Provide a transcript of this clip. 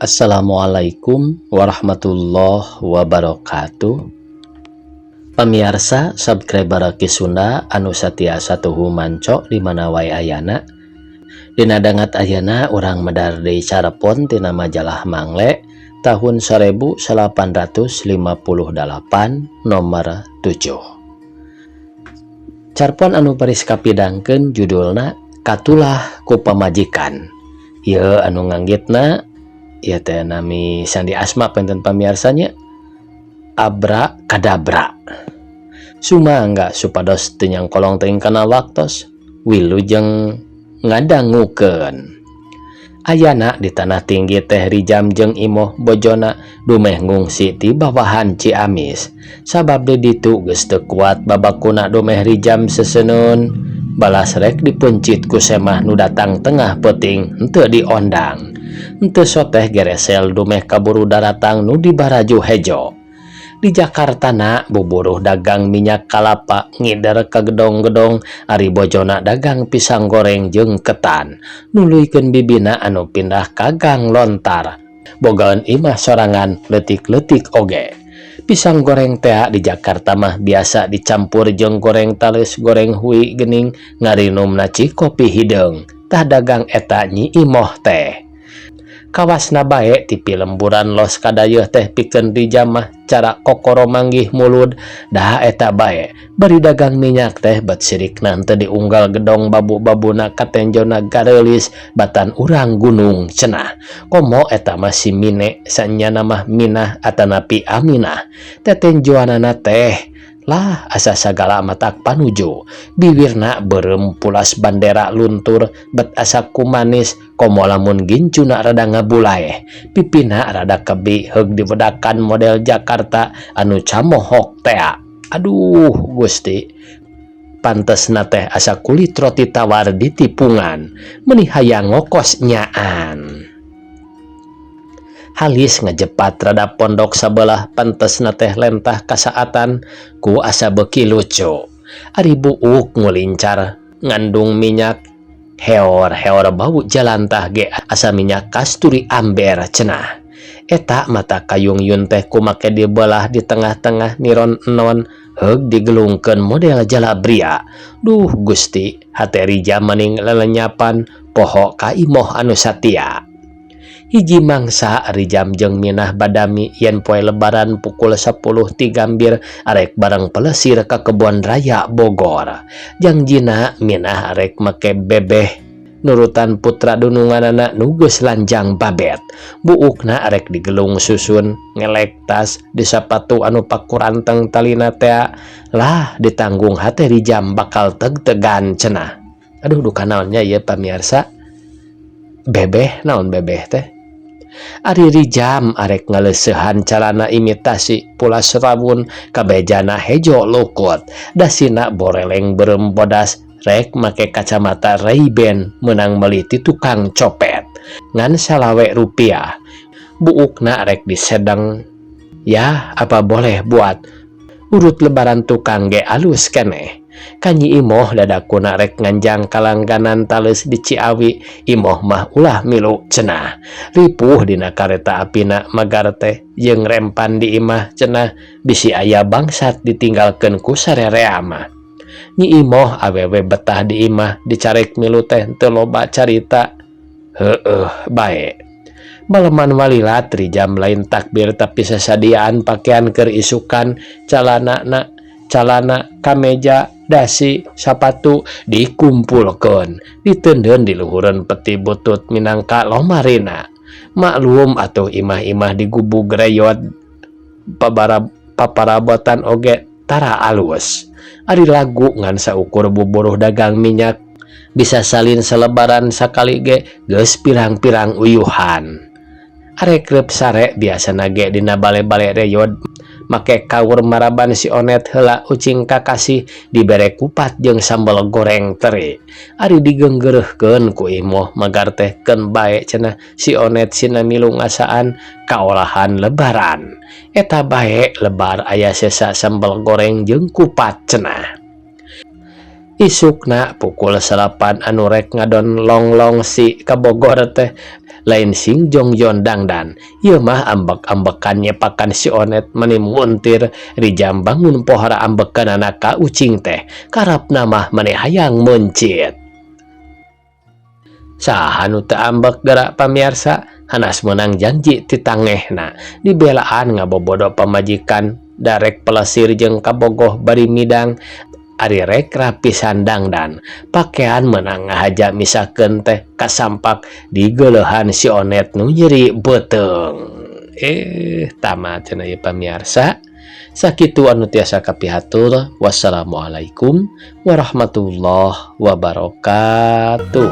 Assalamualaikum warahmatullahi wabarakatuh. Pemirsa subscriber Kisunda anu satiasa tuhu manco di mana wae ayana. Dina dangat ayana urang medar deui carepon tina majalah Mangle tahun 1858 nomor 7. Carpon anu paris kapidangkeun judulna Katulah ku Pamajikan. Ieu anu nganggitna ya teh nami sandi asma penten pamiarsanya Abra Kadabra. Sumangga supados teu nyangkolong teuing kana waktos wilujeng ngadangukeun. Ayana di tanah tinggi teh Rijam jeung imoh bojona dumeh ngungsi ti bawahan Ciamis. Sabab di ditu geus teu kuat babakuna dumeh Rijam seseunun balas rek dipencit ku semah nu datang tengah peuting henteu diondang. Henteu soteh geresel dumeh kaburu daratang nu di Baraju Hejo. Di Jakarta na buburuh dagang minyak kalapa ngider ka gedong-gedong ari bojona dagang pisang goreng jeung ketan. Nuluykeun bibina anu pindah ka Gang Lontar. Bogaeun imah sorangan leutik-leutik oge. Pisang goreng teh di Jakarta mah biasa dicampur jeung goreng tales, goreng hui geuning ngarinumna kopi hideung. Tah dagang eta Nyi Imoh teh. Kawasna bae tipi lemburan los kadayeuh teh pikeun Rijam mah cara kokoro manggih mulud. Dah eta bae bari dagang minyak teh bet sirikna henteu diunggal gedong babu-babuna katenjona gareulis batan urang gunung cenah. Komo eta mah si Mine sanyana mah Minah atanapi Aminah. Tetenjoanana teh lah asa sagala matak panuju. Bibirna beureum pulas bandera luntur bet asa kumanis komo lamun gincuna rada ngabulae. Pipina rada kebi heug dibedakan model Jakarta anu camohok teh. Aduh Gusti, pantesna teh asa kulit roti tawar ditipungan meuni hayang ngokos nyaan. Halis ngajepat rada pondok sabelah pantesna teh lentah kasaatan ku asa beuki lucu. Ari buuk ngulincar ngandung minyak heor-heor bau jalantah ge asa minyak kasturi amber cenah. Eta mata kayung yun teh ku make dibelah di tengah-tengah niron enon heug digelungkeun model jalabria. Duh Gusti, hate Rijam maning lelenyapan poho ka imoh anu satia. Hiji mangsa Rijam jeung Minah badami yen poe lebaran pukul 10 ti Gambir arek bareng pelesir ka kebon raya Bogor. Jangjina Minah arek make bebeh nurutan putra dununganana nu geus lanjang babet. Buukna arek digelung susun ngelek tas di sapatu anu pakuranteng talina teh. Lah ditanggung hate Rijam bakal teg-tegan cenah. Aduh duka naonnya ieu pamirsa. Bebeh naon bebeh teh? Ari Rijam arek ngaleuseuhan calana imitasi pulas rawun kabejana hejo lukut. Dasina boreleng beureum bodas rek make kacamata Ray-Ban meunang meuli ti tukang copet. Ngan salawe rupiah. Buukna arek disedeng. Ya apa boleh buat. Urut lebaran tukang ge alus keneh. Ka Nyi Imoh dadakuna rek nganjang kalangganan tales di Ciawi. Imoh mah ulah milu cenah. Ripuh dina kareta apina magar teh jeung rempan di imah cenah bisi aya bangsat ditinggalkeun ku sarerea mah. Nyi Imoh awewe betah di imah dicarek milu teh teu loba carita. Heueuh bae. Baleman walilat Rijam lain takbir tapi sasadiaan pakaian keur isukan calana kameja dasi sapatu dikumpulkeun diteundeun di luhureun peti butut minangka lomarina. Maklum atuh imah-imah di gubug reyot paparabotan oge tara alus. Ari lagu ngan saukur buburuh dagang minyak bisa salin selebaran sakali ge geus pirang-pirang uyuhan. Arek reup sare biasana ge dina bale-bale reyot make kawur maraban si onet heula ucing kakasih dibere kupat jeung sambal goreng teri. Ari digeunggeureurkeun ku Imoh magar teh keun bae cenah si onet sina milu ngasaan kaolahan lebaran. Eta bae lebar aya sesa sambal goreng jeung kupat cenah. Isukna pukul 8 anu rek ngadon longlong si ka Bogor teh lain sing jongjon dangdan. Ieu mah ambek-ambekan nyepakan si Onet meni muntir rijam bangun pohara ambekanana ka ucing teh. Karapna mah meni hayang mencit. Saha nu teu ambek gerak pamirsa, hanas menang janji ti tangehna. Dibelaan ngabobodo pamajikan, darek pelesir jeung kabogoh bari midang, ari rek rapisan dangdan. Pakean menang ngahaja misakeun teh kasampak di geulehan si Onet nu nyeri beuteung. Tamat cenah ieu pamirsa. Sakitu anu tiasa kapihatur. Wassalamualaikum warahmatullahi wabarakatuh.